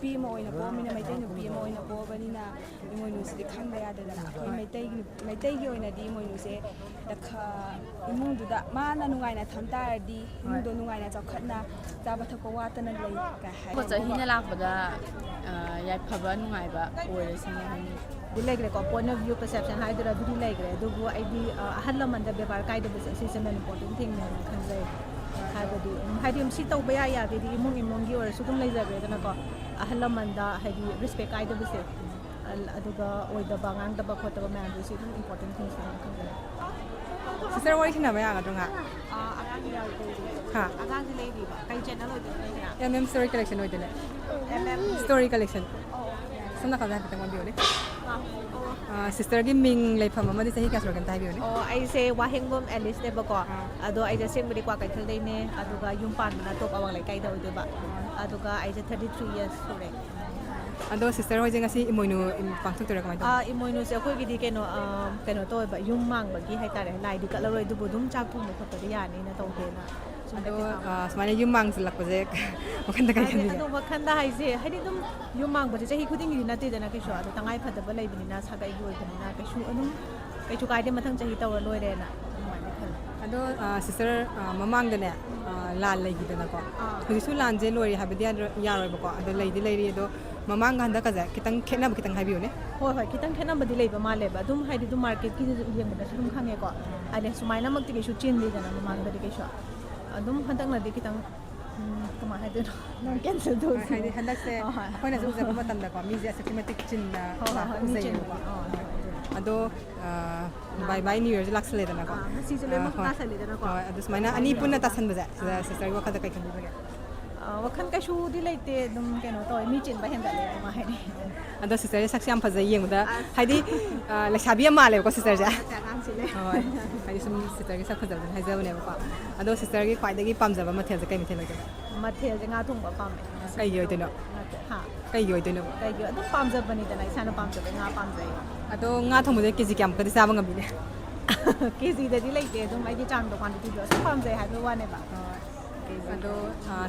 nupi Emoinu Ema Meitei nupi Emoinu Banina Emoinu se khangda yadana akoi Meitei gi oina di Emoinu se dakha imungdu da mana nungai na thamta di imungdu nungai na chakhatna chaba thakwa watana lei ka hai ko chahina lakpada yai phaba nungai ba oiresini hani dilegre ko point of view perception haidura duri legre dubu id ahalamanda bebar kaida bus is an important thing na khanjai haibadi haidim si tawba ya de di imung gi or sudum leijabe dana ko ahalamanda haidi respect kaida bus aduga oida bangang da ba khotaba man du si important things na khanjai sister wari khina ba ya ga dunga agang ya ha agang di lady ba kai channel oi de mm story collection oi dele story collection samna ka da ta ma biole sister gi ming lei pham ma di sahi ka sor kan tai biole ai se wahengom alice de ba ko ado ai je sing bri kwa kai thal dei ne aduga yum pan na top awang lai kai da oi de ba aduga ai je 33 years sore ado sister hoi jeng asi Emoinu pangthok tora kamai ta Emoinu se khoi gi di keno to ba yum mang ba gi hai ta re lai di ka la roi du bu dum chak pu mo khot da ya ni na to de na ado smana yum mang silak project wakan da kai kan ado wakan da hai se hai di dum yum mang ba je hi khuding gi na te da na kai sho ado tangai phat da ba lai bi na sa kai gi oi da na kai shu anum kai chu kai de mathang chahi taw loi re na ado sister mamang da ne lan lai gi da na ko hu su lan je loi ha bi ya roi ba ko ado lai di lai ri ado mamang ga da ka ja kitang khena ba kitang hai bi ne hoi kitang khena ba di lai ba ma le ba dum hai di dum market ki yeng ba dum khange ko ale sumai na mak ti shu chin di da na mamang da di kai sho adum handak na di kitang kama hai de no cancel do hai di handak se hoina zu za ma tam da ko mi je systematic chin na mi chin ado bye new year lak sele da na ko si se le mak ta sele da na ko ado smaina ani punna ta san ba ja sister go khada kai kan ba wakan ka shu di lai te dum keno to mi chin ba hen da le ma hai ni ado sister saksi am phajai yeng da hai di laksabi ma le ko sister ja ang sile hoi hai sum sister gi sak khajab hai ja ne ba ado sister gi kwai da gi pam ja ba mathel ja kai mathel la ma the ja nga thong ba pam kai yoi de no ha kai yoi de no kai yo adum pam ja bani da na isa na pam ja nga pam ja ado nga thong mo kg kyam ka di sa ba ngam bi ne kg da di lai te dum ai gi chang do quantity do sa pam ja hai ba wa ne ba ado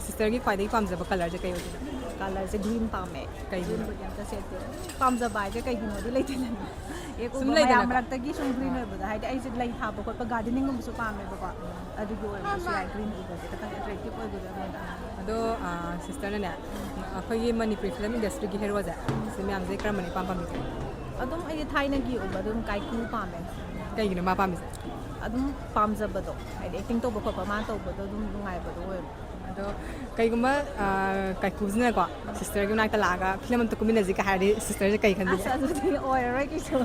sister gi kwai da gi pam ja ba color ja kai yoi de color se green pam me kai green bo jam ta set te pam ja ba ja kai gi no di lai te na ek sum lai da amrak ta gi sum green no ba hai ai se lai tha ba ko pa gardening ngum su pam me ba ko adu gi oi su ai green ba ka ta attractive oi ba da ado sister ne akhoi gi manipuri film industry gi hero ja se myam je kram mani pam pam mi adum ai thai na gi ba dum kai ku pam me kai gi no ma pam mi adum pam ja ba do ai acting to ba ko pa ma to ba do dum ngai ba do ado kai guma kai ku zna ko sister gi na ta la ga film to kumina ji ka hari sister je kai khan di asa du di oi right ki so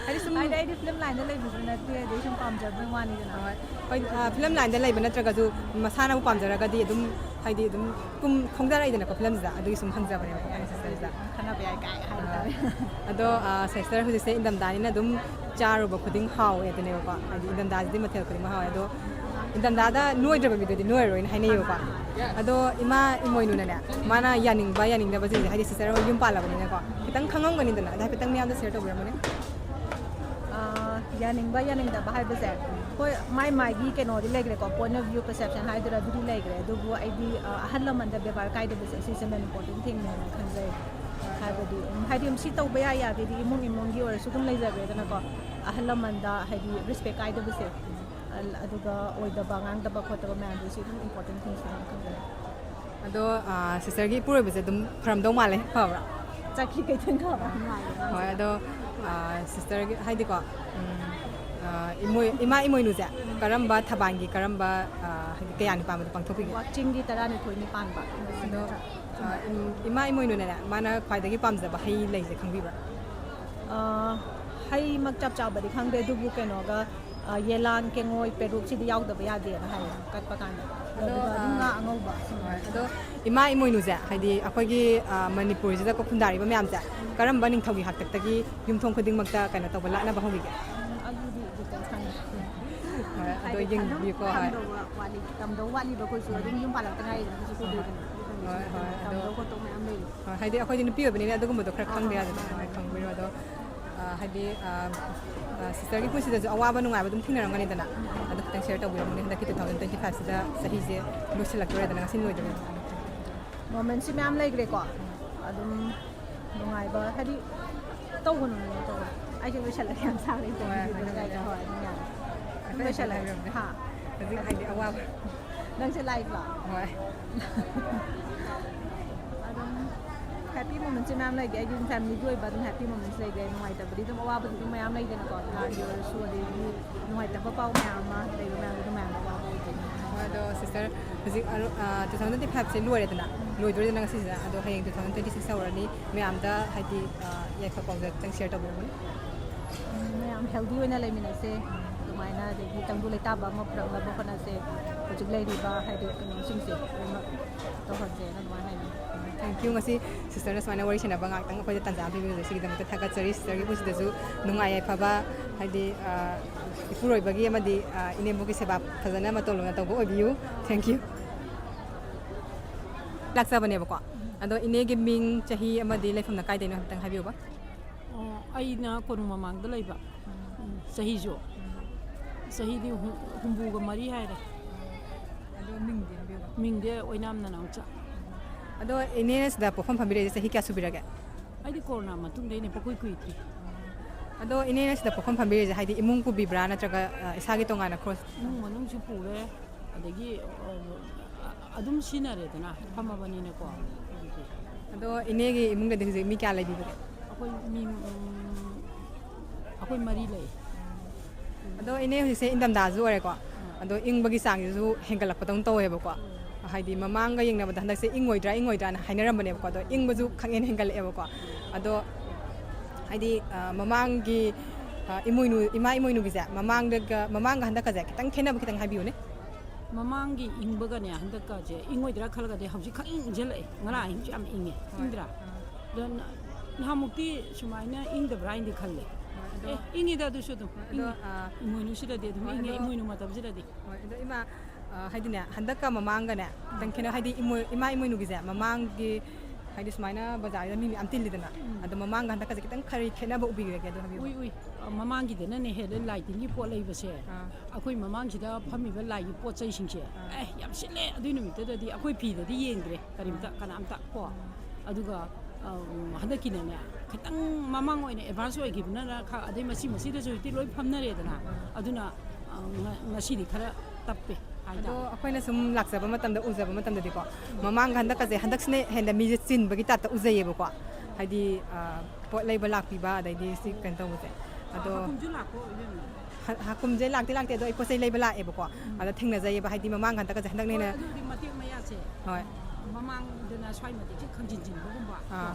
ai sum ai dai film line da lai bu na ti dai sum pam ja ba wa ni na hoi film line da lai ba na tra ga ju masana bu pam ja ra ga di dum hai di dum kum khong da rai da na ko film ja adu sum hang ja ba ne ai sister ja khana ba ai kai hai ado sister hu se indam da ni na dum charu ba khuding haw e de ne ba ai indam da di mathel khuding haw ado indam da noi dra ba mi de noi roi hai ne yo ba ado ima Emoinu na ne mana yaning da ba ji hai di sister yum pa la ba ne ko kitang khangam ga ni da na da pitang miyam da share to ba mo ne yaning da ba hai ba se hoi mai gi ke no di legre ko point of view perception hai dura duri legre du bu ai di ahalam da bebar kai da bus is an important thing na khanjai haibadi haidim si tawba ya de di imung gi or sudum leijabe da na ko ahalam da haidi respect kai da bus aduga oida bangang da ba khotaba man du si important things na khanjai ado sister gi pure bese dum from dong ma le ha ba chakhi kai thang ka ba hoi ado sister gi hai di ko Emoinu ja karamba thabangi karamba kaya ni pam pang thopi watching gi tara ni thoi ni pan ba ado Emoinu na mana khwai da gi pam ja ba hai lai je khang bi ba hai mak chap chap ba di khang de du bu ke no ga yelan ke ngoi peruk si di yaw da ba ya de na hai kat pa kan nga angau ba ado Emoinu ja hai di akhoi gi manipur ji da ko khundari ba myam ja karamba ning thogi hak tak ta gi yum thong khuding mak ta kana to ba la na ba hobi ga ado yeng bi ko hai wali tam do wali ba ko su dum yum pa la ta ngai su ko du ado ko to me am le hai di akhoi di nupi ba ni ado ko mo do khrak khang de ya khang bi ro do hai di sister gi pusi da awa ba nungai ba dum thina rang ni da na ado khang share to bu mo ni da ki 2025 sida sahi je lo select re da na sin noi da moment si me am le gre ko ꯑꯗꯨꯝ ꯅꯨꯡꯉꯥꯏꯕ ꯍꯥꯏꯗꯤ ꯇꯧꯒꯅꯨ ꯇꯧꯒꯅꯨ ꯑꯩꯁꯨ ꯂꯣꯏꯁꯜꯂꯒꯦ ꯌꯥꯝ ꯁꯥꯡꯅ ꯍꯣꯏ ꯑꯗꯨꯝ ꯌꯥꯔꯦ ꯂꯣꯏꯁꯜꯂꯒꯦ ꯍꯥ ꯍꯧꯖꯤꯛ ꯍꯥꯏꯗꯤ ꯑꯋꯥꯕ ꯅꯪꯁꯦ ꯂꯥꯏꯕ꯭ꯔꯣ ꯍꯣꯏ ꯑꯗꯨꯝ ꯍꯦꯄꯤ ꯃꯣꯃꯦꯟꯠꯁꯦ ꯃꯌꯥꯝ ꯂꯩꯒꯦ ꯑꯩꯒꯤ ꯑꯗꯨꯝ ꯐꯦꯃꯤꯂꯤꯒꯤ ꯑꯣꯏꯕ ꯑꯗꯨꯝ ꯍꯦꯄꯤ ꯃꯣꯃꯦꯟꯠꯁ ꯂꯩꯒꯦ ꯅꯨꯡꯉꯥꯏꯇꯕꯗꯤ ꯑꯗꯨꯝ ꯑꯋꯥꯕꯗꯤ ꯑꯗꯨꯝ ꯃꯌꯥꯝ ꯂꯩꯗꯅꯀꯣ ꯂꯥꯟꯒꯤ ꯑꯣꯏꯔꯁꯨ ꯑꯗꯒꯤ ꯅꯨꯡꯉꯥꯏꯇꯕ ꯄꯥꯎ ꯃꯌꯥꯝ ꯑꯃ ꯂꯩꯕ ꯃꯌꯥꯝꯗꯣ ꯑꯗꯨꯝ ꯃꯌꯥꯝ ꯑꯋꯥꯕ ꯑꯣꯏꯗꯣꯏꯅꯤ ꯑꯗꯣ ꯁꯤꯁꯇꯔ ꯍꯧꯖꯤꯛ 2025ꯁꯦ ꯂꯣꯏꯔꯦꯗꯅ ꯂꯣꯏꯗꯣꯏꯗꯅ ꯉꯁꯤꯁꯤꯗ ꯑꯗꯣ ꯍꯌꯦꯡ 2026 ꯍꯧꯔꯅꯤ ꯃꯌꯥꯝꯗ ꯍꯥꯏꯗꯤ ꯌꯥꯏꯐ ꯄꯥꯎꯖꯦꯜ ꯁꯤꯌꯔ ꯇꯧꯕꯤꯔꯝꯃꯨꯅꯦ ꯃꯌꯥꯝ ꯍꯦꯜꯗꯤ ꯑꯣꯏꯅ ꯂꯩꯃꯤꯟꯅꯁꯦ ꯑꯗꯨꯃꯥꯏꯅ ꯑꯗꯒꯤ ꯇꯪꯗꯨ ꯂꯩꯇꯥꯕ ꯑꯃ ꯄꯨꯔꯛꯅꯕ ꯍꯣꯠꯅꯁꯦ ꯍꯧꯖꯤꯛ ꯂꯩꯔꯤꯕ ꯍꯥꯏꯗꯤ ꯀꯩꯅꯣꯁꯤꯡꯁꯦ ꯂꯣꯏꯅꯃꯛ ꯇꯧꯍꯟꯁꯦꯅ ꯑꯗꯨꯃꯥꯏꯅ ꯍꯥꯏꯅꯤꯡꯉꯤ ꯊꯦꯡꯛ ꯌꯨ ꯉꯁꯤ ꯁꯤꯁꯇꯔꯅ ꯁꯨꯃꯥꯏꯅ ꯋꯥꯔꯤ ꯁꯥꯟꯅꯕ ꯉꯥꯛꯇꯪ ꯑꯩꯈꯣꯏꯗ ꯇꯥꯟꯖꯥ ꯄꯤꯕꯤꯕꯗ ꯁꯤꯒꯤꯗꯃꯛꯇ ꯊꯥꯒꯠꯆꯔꯤ ꯁꯤꯁꯇꯔꯒꯤ ꯄꯨꯟꯁꯤꯗꯁꯨ ꯅꯨꯡꯉꯥꯏ ꯌꯥꯏꯐꯕ ꯍꯥꯏꯗꯤ ꯏꯄꯨꯔꯣꯏꯕꯒꯤ ꯑꯃꯗꯤ ꯏꯅꯦꯝꯕꯣꯛꯀꯤ ꯁꯦꯕꯥ ꯐꯖꯅ ꯃꯇꯧ ꯂꯨꯅ ꯇꯧꯕ ꯑꯣꯏꯕꯤꯌꯨ ꯊꯦꯡꯛ ꯌꯨ ꯂꯥꯛꯆꯕꯅꯦꯕꯀꯣ ꯑꯗꯣ ꯏꯅꯦꯒꯤ ꯃꯤꯡ ꯆꯍꯤ ꯑꯃꯗꯤ ꯂꯩꯐꯝꯅ ꯀꯥꯏꯗꯩꯅꯣ ꯍꯥꯏꯐꯦꯠꯇꯪ ꯍꯥꯏꯕꯤꯌꯨꯕ ꯑꯩꯅ ꯀꯣꯅꯨꯡ ꯃꯃꯥꯡꯗ ꯂꯩꯕ ꯆꯍꯤꯁꯨ ꯆꯍꯤꯗꯤ 64 ꯍꯥꯏꯔꯦ ꯑꯗꯣ ꯃꯤꯡꯗꯤ ꯍꯥꯏꯕꯤꯌꯨꯕ ꯃꯤꯡꯗꯤ ꯑꯣꯏꯅꯥꯝ ꯅꯅꯥꯎꯆꯥ ꯑꯗꯣ ꯏꯅꯦꯅ ꯁꯤꯗ ꯄꯣꯛꯐꯝ ꯐꯝꯕꯤꯔꯛꯏꯁꯦ ꯆꯍꯤ ꯀꯌꯥ ꯁꯨꯕꯤꯔꯒꯦ ꯑꯩꯗꯤ ꯀꯣꯔꯣꯅꯥ ꯃꯇꯨꯡꯗꯩꯅꯦ ꯄꯣꯛꯀꯨꯏ ꯀꯨꯏꯗ꯭ꯔꯤ ꯑꯗꯣ ꯏꯅꯦꯅ ꯁꯤꯗ ꯄꯣꯛꯐꯝ ꯐꯝꯕꯤꯔꯤꯁꯦ ꯍꯥꯏꯗꯤ ꯏꯃꯨꯡ ꯄꯨꯕꯤꯕ꯭ꯔꯥ ꯅꯠꯇ꯭ꯔꯒ ꯏꯁꯥꯒꯤ ꯇꯣꯉꯥꯟꯅ ꯈ꯭ꯔꯣꯁ ꯏꯃꯨꯡ ꯃꯅꯨꯡꯁꯨ ꯄꯨꯔꯦ ꯑꯗꯒꯤ ꯑꯗꯨꯝ ꯁꯤꯖꯤꯟꯅꯔꯦꯗꯅ ꯐꯝꯃꯕꯅꯤꯅꯀꯣ ꯑꯗꯨꯗꯤ ꯑꯗꯣ ꯏꯅꯦꯒꯤ ꯏꯃꯨꯡꯗꯗꯤ ꯍꯧꯖꯤꯛ ꯃꯤ ꯀꯌꯥ ꯂꯩꯕꯤꯕꯒꯦ ꯑꯩꯈꯣꯏ 4 ꯂꯩ ꯑꯗꯣ ꯏꯅꯦ ꯍꯧꯖꯤꯛꯁꯦ ꯏꯪꯊꯝꯊꯥꯁꯨ ꯑꯣꯏꯔꯦꯀꯣ ꯑꯗꯣ ꯏꯪꯕꯒꯤ ꯆꯥꯡꯁꯤꯁꯨ ꯍꯦꯟꯒꯠꯂꯛꯄꯗꯧꯅ ꯇꯧꯋꯦꯕꯀꯣ ꯍꯥꯏꯗꯤ ꯃꯃꯥꯡꯒ ꯌꯦꯡꯅꯕꯗ ꯍꯟꯗꯛꯁꯦ ꯏꯪꯉꯣꯏꯗ꯭ꯔꯥꯅ ꯍꯥꯏꯅꯔꯝꯕꯅꯦꯕꯀꯣ ꯑꯗꯣ ꯏꯪꯕꯁꯨ ꯈꯪꯍꯦꯟ ꯍꯦꯟꯒꯠꯂꯛꯑꯦꯕꯀꯣ ꯑꯗꯣ ꯍꯥꯏꯗꯤ ꯃꯃꯥꯡꯒꯤ ꯏꯃꯥ ꯏꯃꯣꯏꯅꯨꯒꯤꯁꯦ ꯃꯃꯥꯡꯒ ꯍꯟꯗꯛꯀꯁꯦ ꯈꯤꯇꯪ ꯈꯦꯠꯅꯕ ꯈꯤꯇꯪ ꯍꯥꯏꯕꯤꯌꯨꯅꯦ ꯃꯃꯥꯡꯒꯤ ꯏꯪꯕꯒꯅꯦ ꯍꯟꯗꯛꯀꯁꯦ ꯏꯪꯉꯣꯏꯗ꯭ꯔꯥ ꯈꯜꯂꯒꯗꯤ ꯍꯧꯖꯤꯛ ꯈꯛ ꯏꯪꯁꯤꯜꯂꯛꯑꯦ ꯉꯔꯥꯡ ꯑꯍꯤꯡꯁꯨ ꯌꯥꯝ ꯏꯪꯉꯦ ꯏꯪꯗ꯭ꯔꯥ ꯑꯗꯣ ꯅꯍꯥꯟꯃꯨꯛꯇꯤ ꯁꯨꯃꯥꯏꯅ ꯏꯪꯗꯕ꯭ꯔꯥ ꯍꯥꯏꯅꯗꯤ ꯈꯜꯂꯦ ꯏꯪꯉꯤꯗ ꯑꯗꯨꯁꯨ ꯑꯗꯨꯝ ꯏꯪꯉꯤ ꯏꯃꯣꯏꯅꯨꯁꯤꯗꯗꯤ ꯑꯗꯨꯝ ꯏꯪꯉꯦ ꯏꯃꯣꯏꯅꯨ ꯃꯇꯝꯁꯤꯗꯗꯤ ꯍꯣꯏ ꯑꯗꯣ ꯏꯃꯥ ꯍꯥꯏꯗꯤꯅꯦ ꯍꯟꯗꯛꯀ ꯃꯃꯥꯡꯒꯅꯦ ꯈꯤꯇꯪ ꯈꯦꯠꯅ ꯍꯥꯏꯗꯤ ꯏꯃꯥ ꯏꯃꯣꯏꯅꯨꯒꯤꯁꯦ ꯃꯃꯥꯡꯒꯤ ꯍꯥꯏꯗꯤ ꯁꯨꯃꯥꯏꯅ ꯕꯖꯥꯔꯗ ꯃꯤ ꯃꯌꯥꯝ ꯇꯤꯜꯂꯤꯗꯅ ꯑꯗꯣ ꯃꯃꯥꯡꯒ ꯍꯟꯗꯛꯀꯁꯦ ꯈꯤꯇꯪ ꯈꯔꯤ ꯈꯦꯠꯅꯕ ꯎꯕꯤꯔꯒꯦ ꯑꯗꯣ ꯍꯥꯏꯕꯤꯌꯨ ꯎꯏ ꯃꯃꯥꯡꯒꯤꯗꯅꯅꯦ ꯍꯦꯜꯂꯦ ꯂꯥꯏ ꯇꯤꯟꯒꯤ ꯄꯣꯠ ꯂꯩꯕꯁꯦ ꯑꯩꯈꯣꯏ ꯃꯃꯥꯡꯁꯤꯗ ꯐꯝꯃꯤꯕ ꯂꯥꯏꯒꯤ ꯄꯣꯠ ꯆꯩꯁꯤꯡꯁꯦ ꯌꯥꯝ ꯁꯤꯠꯂꯦ ꯑꯗꯨꯏ ꯅꯨꯃꯤꯠꯇꯨꯗꯗꯤ ꯑꯩꯈꯣꯏ ꯐꯤꯗꯗꯤ ꯌꯦꯡꯗ꯭ꯔꯦ ꯀꯅꯥꯝꯇ ꯀꯣ ꯑꯗꯨꯒ ꯍꯟꯗꯛꯀꯤꯅꯅꯦ ꯈꯤꯇꯪ ꯃꯃꯥꯡ ꯑꯣꯏꯅ ꯑꯦꯗꯚꯥꯟꯁ ꯑꯣꯏꯈꯤꯕꯅꯤꯅ ꯑꯗꯩ ꯃꯁꯤꯗꯁꯨ ꯍꯧꯖꯤꯛꯇꯤ ꯂꯣꯏ ꯐꯝꯅꯔꯦꯗꯅ ꯑꯗꯨꯅ ꯉꯁꯤꯗꯤ ꯈꯔ ꯇꯞꯄꯦ ꯑꯗꯣ ꯑꯩꯈꯣꯏꯅ ꯁꯨꯝ ꯂꯥꯛꯆꯕ ꯃꯇꯝꯗ ꯎꯖꯕ ꯃꯇꯝꯗꯗꯤꯀꯣ ꯃꯃꯥꯡꯒ ꯍꯟꯗꯛꯀꯁꯦ ꯍꯟꯗꯛꯁꯤꯅ ꯍꯦꯟꯅ ꯃꯤꯁꯦ ꯆꯤꯟꯕꯒꯤ ꯇꯥꯏꯞꯇ ꯎꯖꯩꯌꯦꯕꯀꯣ ꯍꯥꯏꯗꯤ ꯄꯣꯠ ꯂꯩꯕ ꯂꯥꯛꯄꯤꯕ ꯑꯗꯩꯗꯤ ꯁꯤ ꯀꯩꯅꯣ ꯇꯧꯕꯁꯦ ꯑꯗꯣ ꯍꯥꯀꯨꯝꯁꯨ ꯂꯥꯛꯄ ꯑꯣꯏꯗꯣꯏꯅꯤ ꯍꯥꯀꯨꯝꯁꯦ ꯂꯥꯛꯇꯦ ꯑꯗꯣ ꯑꯩ ꯄꯣꯠ ꯆꯩ ꯂꯩꯕ ꯂꯥꯛꯑꯦꯕꯀꯣ ꯑꯗꯣ ꯊꯦꯡꯅꯖꯩꯌꯦꯕ ꯍꯥꯏꯗꯤ ꯃꯃꯥꯡ ꯍꯟꯗꯛꯀꯁꯦ ꯍꯟꯗꯛꯅ ꯍꯦꯟꯅ ꯑꯗꯨꯕꯨꯗꯤ ꯃꯇꯦꯛ ꯃꯌꯥꯁꯦ ꯍꯣꯏ ꯃꯃꯥꯡꯗꯅ ꯁ꯭ꯋꯥꯏ ꯃꯇꯦꯛꯁꯦ ꯈꯪꯖꯤꯟꯕꯒꯨꯝꯕ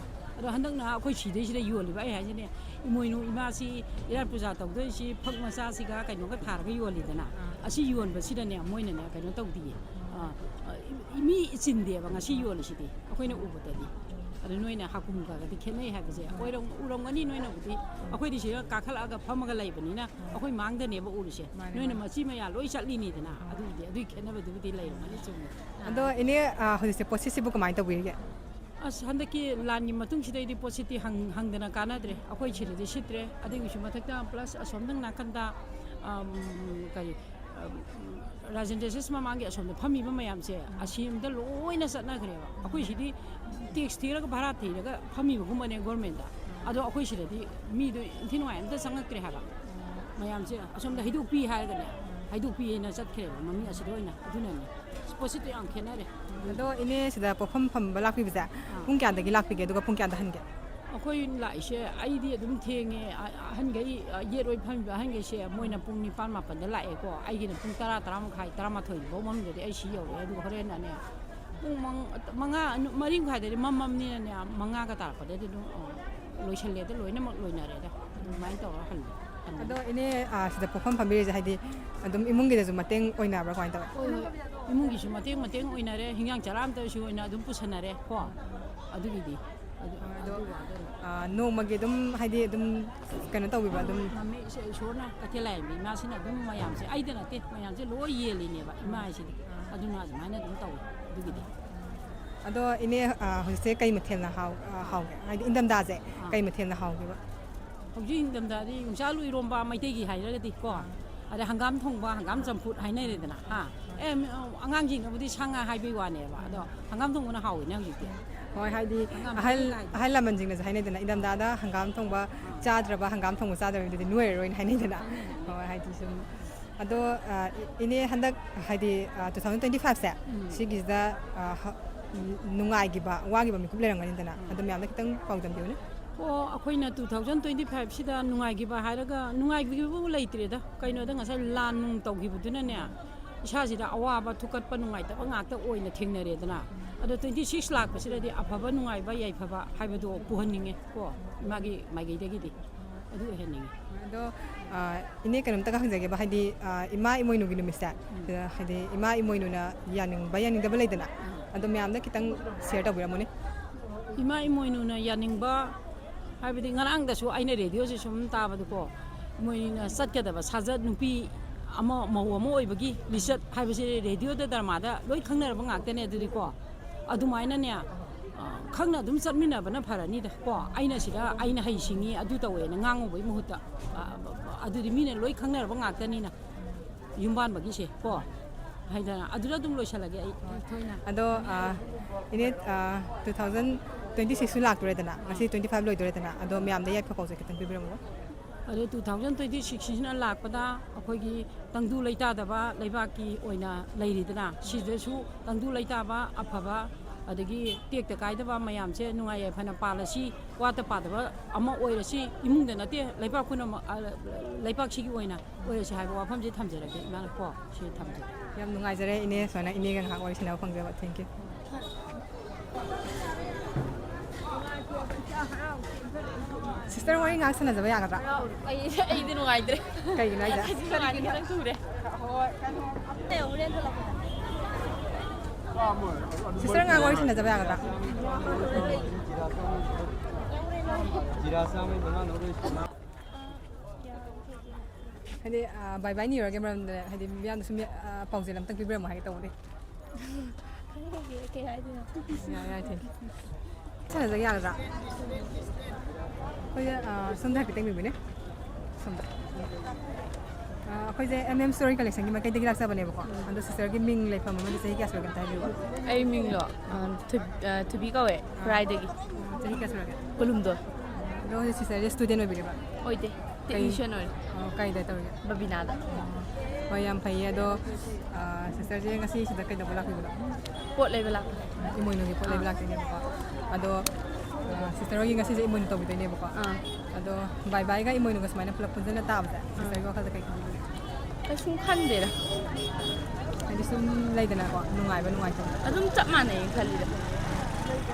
ꯑꯗꯣ ꯍꯟꯗꯛꯅ ꯑꯩꯈꯣꯏ ꯁꯤꯗꯩꯁꯤꯗ ꯌꯣꯜꯂꯤꯕ ꯑꯩ ꯍꯥꯏꯁꯤꯅꯦ ꯏꯃꯣꯏꯅꯨ ꯏꯃꯥꯁꯤ ꯏꯔꯥꯠ ꯄꯨꯖꯥ ꯇꯧꯗꯣꯏꯁꯤ ꯐꯛ ꯃꯆꯥꯁꯤꯒ ꯀꯩꯅꯣꯒ ꯊꯥꯔꯒ ꯌꯣꯜꯂꯤꯗꯅ ꯑꯁꯤ ꯌꯣꯟꯕꯁꯤꯗꯅꯦ ꯃꯣꯏꯅꯅꯦ ꯀꯩꯅꯣ ꯇꯧꯗꯤꯌꯦ ꯃꯤ ꯆꯤꯟꯗꯦꯕ ꯉꯁꯤ ꯌꯣꯜꯂꯤꯁꯤꯗꯤ ꯑꯩꯈꯣꯏꯅ ꯎꯕꯗꯗꯤ ꯑꯗꯨ ꯅꯣꯏꯅ ꯍꯥꯀꯨꯝꯒꯗꯤ ꯈꯦꯠꯅꯩ ꯍꯥꯏꯕꯁꯦ ꯎꯔꯝꯒꯅꯤ ꯅꯣꯏꯅꯕꯨꯗꯤ ꯑꯩꯈꯣꯏꯗꯤ ꯁꯤꯗ ꯀꯥꯈꯠꯂꯛꯑꯒ ꯐꯝꯃꯒ ꯂꯩꯕꯅꯤꯅ ꯑꯩꯈꯣꯏ ꯃꯥꯡꯗꯅꯦꯕ ꯎꯔꯤꯁꯦ ꯅꯣꯏꯅ ꯃꯆꯤ ꯃꯌꯥ ꯂꯣꯏ ꯆꯠꯂꯤꯅꯤꯗꯅ ꯑꯗꯨꯒꯤ ꯈꯦꯠꯅꯕꯗꯨꯕꯨꯗꯤ ꯂꯩꯔꯝꯒꯅꯤ ꯆꯨꯝꯃꯦ ꯑꯗꯣ ꯏꯅꯦ ꯍꯧꯖꯤꯛꯁꯦ ꯄꯣꯠꯁꯤꯠꯁꯤꯕꯨ ꯀꯃꯥꯏꯅ ꯇꯧꯕꯤꯔꯤꯒꯦ ꯑꯁ ꯍꯟꯗꯛꯀꯤ ꯂꯥꯟꯒꯤ ꯃꯇꯨꯡꯁꯤꯗꯩꯗꯤ ꯄꯣꯠꯁꯤꯠꯇꯤ ꯍꯪꯗꯅ ꯀꯥꯟꯅꯗ꯭ꯔꯦ ꯑꯩꯈꯣꯏ ꯁꯤꯗꯗꯤ ꯁꯤꯠꯇ꯭ꯔꯦ ꯑꯗꯨꯒꯤꯁꯨ ꯃꯊꯛꯇ ꯄ꯭ꯂꯁ ꯑꯁꯣꯝꯗꯪ ꯅꯥꯀꯟꯗ ꯀꯔꯤ ꯔꯥꯖꯦꯟꯗ꯭ꯔꯦꯁꯤꯁ ꯃꯃꯥꯡꯒꯤ ꯑꯁꯣꯝꯗ ꯐꯝꯃꯤꯕ ꯃꯌꯥꯝꯁꯦ ꯑꯁꯤꯝꯗ ꯂꯣꯏꯅ ꯆꯠꯅꯈ꯭ꯔꯦꯕ ꯑꯩꯈꯣꯏ ꯁꯤꯗꯤ ꯇꯦꯛꯁ ꯊꯤꯔꯒ ꯚꯔꯥ ꯊꯤꯔꯒ ꯐꯝꯃꯤꯕꯒꯨꯝꯕꯅꯦ ꯒꯣꯔꯃꯦꯟꯗ ꯑꯗꯣ ꯑꯩꯈꯣꯏ ꯁꯤꯗꯗꯤ ꯃꯤꯗꯣ ꯏꯟꯊꯤ ꯅꯨꯡꯉꯥꯏ ꯑꯝꯇ ꯆꯪꯉꯛꯇ꯭ꯔꯦ ꯍꯥꯏꯕ ꯃꯌꯥꯝꯁꯦ ꯑꯁꯣꯝꯗ ꯍꯩꯗꯣꯛꯄꯤ ꯍꯥꯏꯔꯒꯅꯦ ꯍꯩꯗꯣꯛꯄꯤꯅ ꯆꯠꯈ꯭ꯔꯦꯕ ꯃꯃꯤꯡ ꯑꯁꯤꯗ ꯑꯣꯏꯅ ꯑꯗꯨꯅꯅꯦ ꯄꯣꯠꯁꯤꯠꯇꯣ ꯌꯥꯝ ꯈꯦꯠꯅꯔꯦ ꯑꯗꯣ ꯏꯅꯦ ꯁꯤꯗ ꯄꯣꯠꯐꯝ ꯐꯝꯕ ꯂꯥꯛꯄꯤꯕꯁꯦ ꯄꯨꯡ ꯀꯌꯥꯗꯒꯤ ꯂꯥꯛꯄꯤꯒꯦ ꯑꯗꯨꯒ ꯄꯨꯡ ꯀꯌꯥꯗ ꯍꯟꯒꯦ ꯑꯩꯈꯣꯏ ꯂꯥꯛꯏꯁꯦ ꯑꯩꯗꯤ ꯑꯗꯨꯝ ꯊꯦꯡꯉꯦ ꯑꯍꯟꯈꯩ ꯌꯦꯠ ꯑꯣꯏ ꯐꯝꯃꯤꯕ ꯑꯍꯟꯈꯩꯁꯦ ꯃꯣꯏꯅ ꯄꯨꯡ 9 ꯃꯥꯄꯟꯗ ꯂꯥꯛꯑꯦꯀꯣ ꯑꯩꯒꯤꯅ ꯄꯨꯡ 10 ꯇꯔꯥꯃꯈꯥꯏ 11 ꯐꯥꯎ ꯃꯅꯨꯡꯗꯗꯤ ꯑꯩ ꯁꯤ ꯌꯧꯔꯛꯑꯦ ꯑꯗꯨꯒ ꯍꯣꯔꯦꯟꯅꯅꯦ ꯄꯨꯡ 4 ꯃꯈꯥꯏꯗꯗꯤ ꯃꯝꯃꯕꯅꯤꯅꯅꯦ 5ꯒ ꯇꯥꯔꯛꯄꯗꯗꯤ ꯑꯗꯨꯝ ꯂꯣꯏꯁꯜꯂꯦꯗ ꯂꯣꯏꯅꯃꯛ ꯂꯣꯏꯅꯔꯦꯗ ꯑꯗꯨꯃꯥꯏꯅ ꯇꯧꯔ ꯍꯜꯂꯦ ꯑꯗꯣ ꯏꯅꯦ ꯁꯤꯗ ꯄꯣꯠꯐꯝ ꯐꯝꯕꯤꯔꯤꯁꯦ ꯍꯥꯏꯗꯤ ꯑꯗꯨꯝ ꯏꯃꯨꯡꯒꯤꯗꯁꯨ ꯃꯇꯦꯡ ꯑꯣꯏꯅꯕ꯭ꯔꯥ ꯀꯃꯥꯏꯅ ꯇꯧꯋꯦ ꯍꯣꯏ ꯏꯃꯨꯡꯒꯤꯁꯨ ꯃꯇꯦꯡ ꯑꯣꯏꯅꯔꯦ ꯍꯤꯟꯖꯥꯡ ꯆꯔꯥ ꯑꯃꯇꯁꯨ ꯑꯣꯏꯅ ꯑꯗꯨꯝ ꯄꯨꯁꯟꯅꯔꯦ ꯀꯣ ꯑꯗꯨꯒꯤꯗꯤ ꯑꯗꯣ ꯅꯣꯡꯃꯒꯤ ꯑꯗꯨꯝ ꯍꯥꯏꯗꯤ ꯑꯗꯨꯝ ꯀꯩꯅꯣ ꯇꯧꯕꯤꯕ ꯑꯗꯨꯝ ꯏꯁꯣꯔꯅ ꯀꯩꯊꯦꯜ ꯂꯥꯏꯔꯦꯝꯕꯤ ꯏꯃꯥꯁꯤꯅ ꯑꯗꯨꯝ ꯃꯌꯥꯝꯁꯦ ꯑꯩꯗ ꯅꯠꯇꯦ ꯃꯌꯥꯝꯁꯦ ꯂꯣꯏ ꯌꯦꯜꯂꯤꯅꯦꯕ ꯏꯃꯥ ꯍꯥꯏꯁꯤꯗꯤ ꯑꯗꯨꯅ ꯑꯗꯨꯃꯥꯏꯅ ꯑꯗꯨꯝ ꯇꯧꯋꯦ ꯑꯗꯨꯒꯤꯗꯤ ꯑꯗꯣ ꯏꯅꯦ ꯍꯧꯖꯤꯛꯁꯦ ꯀꯩ ꯃꯊꯦꯜꯅ ꯍꯥꯎꯒꯦ ꯍꯥꯏꯗꯤ ꯏꯪꯊꯝꯊꯥꯁꯦ ꯀꯩ ꯃꯊꯦꯜꯅ ꯍꯥꯎꯒꯦꯕ ꯍꯧꯖꯤꯛ ꯏꯪꯊꯝꯊꯥꯗꯤ ꯌꯣꯡꯆꯥꯛ ꯏꯔꯣꯝꯕ ꯃꯩꯇꯩꯒꯤ ꯍꯥꯏꯔꯒꯗꯤ ꯀꯣ ꯑꯗꯩ ꯍꯪꯒꯥꯝ ꯊꯣꯡꯕ ꯍꯪꯒꯥꯝ ꯆꯝꯐꯨꯠ ꯍꯥꯏꯅꯔꯦꯗꯅ ꯑꯉꯥꯡꯁꯤꯡꯅꯕꯨꯗꯤ ꯁꯥ ꯉꯥ ꯍꯥꯏꯕꯒꯤ ꯋꯥꯅꯦꯕ ꯑꯗꯣ ꯍꯪꯒꯥꯝ ꯊꯣꯡꯕꯅ ꯍꯥꯎꯋꯤꯅꯦ ꯍꯧꯖꯤꯛꯇꯤ ꯍꯣꯏ ꯍꯥꯏꯗꯤ ꯑꯍꯜ ꯂꯃꯟꯁꯤꯡꯅꯁꯨ ꯍꯥꯏꯅꯩꯗꯅ ꯏꯪꯊꯝꯊꯥꯗ ꯍꯪꯒꯥꯝ ꯊꯣꯡꯕ ꯆꯥꯗ꯭ꯔꯕ ꯍꯪꯒꯥꯝ ꯊꯣꯡꯕ ꯆꯥꯗ꯭ꯔꯕꯗꯨꯗꯤ ꯅꯣꯏꯔꯔꯣꯏꯅ ꯍꯥꯏꯅꯩꯗꯅ ꯍꯣꯏ ꯍꯥꯏꯗꯤ ꯁꯨꯝ ꯑꯗꯣ ꯏꯅꯦ ꯍꯟꯗꯛ ꯍꯥꯏꯗꯤ 2025ꯁꯦ ꯁꯤꯒꯤꯁꯤꯗ ꯅꯨꯡꯉꯥꯏꯈꯤꯕ ꯋꯥꯈꯤꯕ ꯃꯤꯀꯨꯞ ꯂꯩꯔꯝꯒꯅꯤꯗꯅ ꯑꯗꯣ ꯃꯌꯥꯝꯗ ꯈꯤꯇꯪ ꯄꯥꯎꯗꯝꯕꯤꯌꯨꯅꯦ ꯑꯣ ꯑꯩꯈꯣꯏꯅ 2025ꯁꯤꯗ ꯅꯨꯡꯉꯥꯏꯈꯤꯕ ꯍꯥꯏꯔꯒ ꯅꯨꯡꯉꯥꯏꯈꯤꯕꯕꯨ ꯂꯩꯇ꯭ꯔꯦꯗ ꯀꯩꯅꯣꯗ ꯉꯁꯥꯏ ꯂꯥꯟ ꯅꯨꯡ ꯇꯧꯈꯤꯕꯗꯨꯅꯅꯦ ꯏꯁꯥꯁꯤꯗ ꯑꯋꯥꯕ ꯊꯨꯀꯠꯄ ꯅꯨꯡꯉꯥꯏꯇꯕ ꯉꯥꯛꯇ ꯑꯣꯏꯅ ꯊꯦꯡꯅꯔꯦꯗꯅ ꯑꯗꯣ 26 ꯂꯥꯛꯄꯁꯤꯗꯗꯤ ꯑꯐꯕ ꯅꯨꯡꯉꯥꯏꯕ ꯌꯥꯏꯐꯕ ꯍꯥꯏꯕꯗꯣ ꯄꯨꯍꯟꯅꯤꯡꯉꯦ ꯀꯣ ꯏꯃꯥꯒꯤ ꯃꯥꯏꯀꯩꯗꯒꯤꯗꯤ ꯑꯗꯨ ꯑꯣꯏꯍꯟꯅꯤꯡꯉꯦ ꯑꯗꯣ ꯏꯅꯦ ꯀꯩꯅꯣꯝꯇꯒ ꯍꯪꯖꯒꯦꯕ ꯍꯥꯏꯗꯤ ꯏꯃꯥ ꯏꯃꯣꯏꯅꯨꯒꯤ ꯅꯨꯃꯤꯠꯁꯦ ꯍꯥꯏꯗꯤ ꯏꯃꯥ ꯏꯃꯣꯏꯅꯨꯅ ꯌꯥꯅꯤꯡꯕ ꯌꯥꯅꯤꯡꯗꯕ ꯂꯩꯗꯅ ꯑꯗꯣ ꯃꯌꯥꯝꯗ ꯈꯤꯇꯪ ꯁꯤꯌꯔ ꯇꯧꯕꯤꯔꯝꯃꯨꯅꯦ ꯏꯃꯥ ꯏꯃꯣꯏꯅꯨꯅ ꯌꯥꯅꯤꯡꯕ ꯍꯥꯏꯕꯗꯤ ꯉꯔꯥꯡꯗꯁꯨ ꯑꯩꯅ ꯔꯦꯗꯤꯑꯣꯁꯦ ꯁꯨꯝ ꯇꯥꯕꯗꯀꯣ ꯏꯃꯣꯏꯅꯨꯅ ꯆꯠꯀꯗꯕ ꯁꯥꯖꯠ ꯅꯨꯄꯤ ꯑꯃ ꯃꯧ ꯑꯃ ꯑꯣꯏꯕꯒꯤ ꯂꯤꯆꯠ ꯍꯥꯏꯕꯁꯤ ꯔꯦꯗꯤꯑꯣꯗ ꯗꯔꯃꯥꯗ ꯂꯣꯏ ꯈꯪꯅꯔꯕ ꯉꯥꯛꯇꯅꯦ ꯑꯗꯨꯗꯤꯀꯣ ꯑꯗꯨꯃꯥꯏꯅꯅꯦ ꯈꯪꯅ ꯑꯗꯨꯝ ꯆꯠꯃꯤꯟꯅꯕꯅ ꯐꯔꯅꯤꯗ ꯀꯣ ꯑꯩꯅ ꯁꯤꯗ ꯑꯩꯅ ꯍꯩꯁꯤꯡꯉꯤ ꯑꯗꯨ ꯇꯧꯋꯦꯅ ꯉꯥꯡꯉꯨꯕꯒꯤ ꯃꯍꯨꯠꯇ ꯑꯗꯨꯗꯤ ꯃꯤꯅ ꯂꯣꯏ ꯈꯪꯅꯔꯕ ꯉꯥꯛꯇꯅꯤꯅ ꯌꯨꯝꯕꯥꯟꯕꯒꯤꯁꯦ ꯀꯣ ꯍꯥꯏꯗꯅ ꯑꯗꯨꯗ ꯑꯗꯨꯝ ꯂꯣꯏꯁꯤꯜꯂꯒꯦ ꯑꯩ ꯊꯣꯏꯅ ꯑꯗꯣ ꯏꯅꯦ 2026ꯁꯨ ꯂꯥꯛꯇꯣꯔꯦꯗꯅ ꯉꯁꯤ 25 ꯂꯣꯏꯗꯣꯔꯦꯗꯅ ꯑꯗꯣ ꯃꯌꯥꯝꯗ ꯌꯥꯏꯐ ꯄꯥꯎꯖꯦꯜ ꯈꯤꯇꯪ ꯄꯤꯕꯤꯔꯝꯃꯨ ꯑꯗꯣ 2026ꯁꯤꯅ ꯂꯥꯛꯄꯗ ꯑꯩꯈꯣꯏꯒꯤ ꯇꯪꯗꯨ ꯂꯩꯇꯥꯗꯕ ꯂꯩꯕꯥꯛꯀꯤ ꯑꯣꯏꯅ ꯂꯩꯔꯤꯗꯅ ꯁꯤꯗꯁꯨ ꯇꯪꯗꯨ ꯂꯩꯇꯥꯕ ꯑꯐꯕ ꯑꯗꯒꯤ ꯇꯦꯛꯇ ꯀꯥꯏꯗꯕ ꯃꯌꯥꯝꯁꯦ ꯅꯨꯡꯉꯥꯏ ꯌꯥꯏꯐꯅ ꯄꯥꯜꯂꯁꯤ ꯋꯥꯠꯇ ꯄꯥꯗꯕ ꯑꯃ ꯑꯣꯏꯔꯁꯤ ꯏꯃꯨꯡꯗ ꯅꯠꯇꯦ ꯂꯩꯕꯥꯛ ꯄꯨꯝꯅꯃꯛ ꯂꯩꯕꯥꯛꯁꯤꯒꯤ ꯑꯣꯏꯅ ꯑꯣꯏꯔꯁꯤ ꯍꯥꯏꯕ ꯋꯥꯐꯝꯁꯦ ꯊꯝꯖꯔꯒꯦ ꯏꯃꯥꯅ ꯀꯣ ꯁꯤ ꯊꯝꯖꯔꯦ ꯌꯥꯝ ꯅꯨꯡꯉꯥꯏꯖꯔꯦ ꯏꯅꯦ ꯁꯨꯃꯥꯏꯅ ꯏꯅꯦꯒ ꯉꯥꯏꯍꯥꯛ ꯋꯥꯔꯤ ꯁꯥꯟꯅꯕ ꯐꯪꯖꯕ ꯊꯦꯡꯛ ꯌꯨ ꯁꯤꯁꯇꯔ ꯋꯥꯔꯤ ꯉꯥꯏꯍꯥꯛ ꯁꯥꯟꯅꯖꯕ ꯌꯥꯒꯗ꯭ꯔꯥ ꯑꯩꯗꯤ ꯅꯨꯡꯉꯥꯏꯇ꯭ꯔꯦ ꯀꯩꯒꯤꯅꯣ ꯍꯥꯏꯁꯦ ꯈꯤꯇꯪ ꯊꯨꯔꯦ ꯁꯤꯁꯇꯔ ꯉꯥꯏꯍꯥꯛ ꯋꯥꯔꯤ ꯁꯥꯟꯅꯖꯕ ꯌꯥꯒꯗ꯭ꯔꯥ ꯍꯥꯏꯗꯤ ꯕꯥꯏ ꯕꯥꯏ ꯅꯤꯌꯨ ꯌꯔꯒꯤ ꯃꯔꯝꯗ ꯍꯥꯏꯗꯤ ꯃꯤꯌꯥꯝꯗ ꯁꯨꯝ ꯄꯥꯎꯖꯦꯜ ꯑꯝꯇꯪ ꯄꯤꯕꯤꯔꯝꯃꯣ ꯍꯥꯏꯒꯦ ꯇꯧꯕꯅꯦ ꯀꯩ ꯍꯥꯏꯗꯣꯏꯅꯣ ꯌꯥꯏ ꯊꯦꯡꯛ ꯌꯨ ꯁꯥꯟꯅꯖꯒꯦ ꯌꯥꯒꯗ꯭ꯔꯥ ꯑꯩꯈꯣꯏꯁꯦ ꯁꯣꯝꯗ ꯍꯥꯏꯐꯦꯠꯇꯪ ꯌꯦꯡꯕꯤꯅꯦ ꯁꯣꯝꯗ ꯑꯩꯈꯣꯏꯁꯦ ꯁ꯭ꯇꯣꯔꯤ ꯀꯂꯦꯛꯁꯟꯒꯤ ꯃꯥꯏꯀꯩꯗꯒꯤ ꯂꯥꯛꯆꯕꯅꯦꯕꯀꯣ ꯑꯗꯣ ꯁꯤꯁꯇꯔꯒꯤ ꯃꯤꯡ ꯂꯩꯐꯝ ꯑꯃꯗꯤ ꯆꯍꯤ ꯀꯌꯥ ꯁꯨꯔꯒꯦ ꯑꯝꯇ ꯍꯥꯏꯕꯤꯌꯨ ꯑꯩ ꯃꯤꯡꯂꯣ ꯊꯨꯕꯤ ꯀꯧꯋꯦ ꯈꯨꯔꯥꯏꯗꯒꯤ ꯆꯍꯤ ꯀꯌꯥ ꯁꯨꯔꯒꯦ ꯀꯨꯂꯨꯝꯗꯣꯏ ꯑꯗꯣ ꯍꯧꯖꯤꯛ ꯁꯤꯁꯇꯔꯁꯦ ꯁ꯭ꯇꯨꯗꯦꯟ ꯑꯣꯏꯕꯤꯔꯤꯕ꯭ꯔꯥ ꯑꯣꯏꯗꯦ ꯇꯦꯛꯅꯤꯁꯤꯌꯥꯟ ꯑꯣꯏꯔꯦ ꯀꯥꯏꯗ ꯇꯧꯔꯤꯒꯦ ꯕꯕꯤꯅꯥꯗ ꯍꯣꯏ ꯌꯥꯝ ꯐꯩꯌꯦ ꯑꯗꯣ ꯁꯤꯁꯇꯔꯁꯦ ꯉꯁꯤ ꯁꯤꯗ ꯀꯩꯗꯧꯕ ꯂꯥꯛꯄꯤꯕꯅꯣ ꯄꯣꯠ ꯂꯩꯕ ꯂꯥꯛꯄ ꯏꯃꯣꯏꯅꯨꯒꯤ ꯄꯣꯠ ꯂꯩꯕ ꯂꯥꯛꯇꯣꯏꯅꯦꯕꯀꯣ ꯑꯗꯣ ꯁꯤꯁꯇꯔ ꯍꯣꯏꯒꯤ ꯉꯁꯤꯁꯦ ꯏꯃꯣꯏꯅꯨ ꯇꯧꯕꯤꯗꯣꯏꯅꯦꯕꯀꯣ ꯑꯗꯣ ꯕꯥꯏ ꯕꯥꯏꯒ ꯏꯃꯣꯏꯅꯨꯒ ꯁꯨꯃꯥꯏꯅ ꯄꯨꯂꯞ ꯄꯨꯟꯖꯟꯅ ꯇꯥꯕꯁꯦ ꯁꯤꯁꯇꯔꯒꯤ ꯋꯥꯈꯜꯗ ꯀꯩ ꯈꯟꯕꯤꯒꯦ ꯀꯩꯁꯨꯝ ꯈꯟꯗꯦꯗ ꯍꯥꯏꯗꯤ ꯁꯨꯝ ꯂꯩꯗꯅꯀꯣ ꯅꯨꯡꯉꯥꯏꯕ ꯅꯨꯡꯉꯥꯏꯇꯕ ꯑꯗꯨꯝ ꯆꯞ ꯃꯥꯟꯅꯩ ꯈꯜꯂꯤꯗ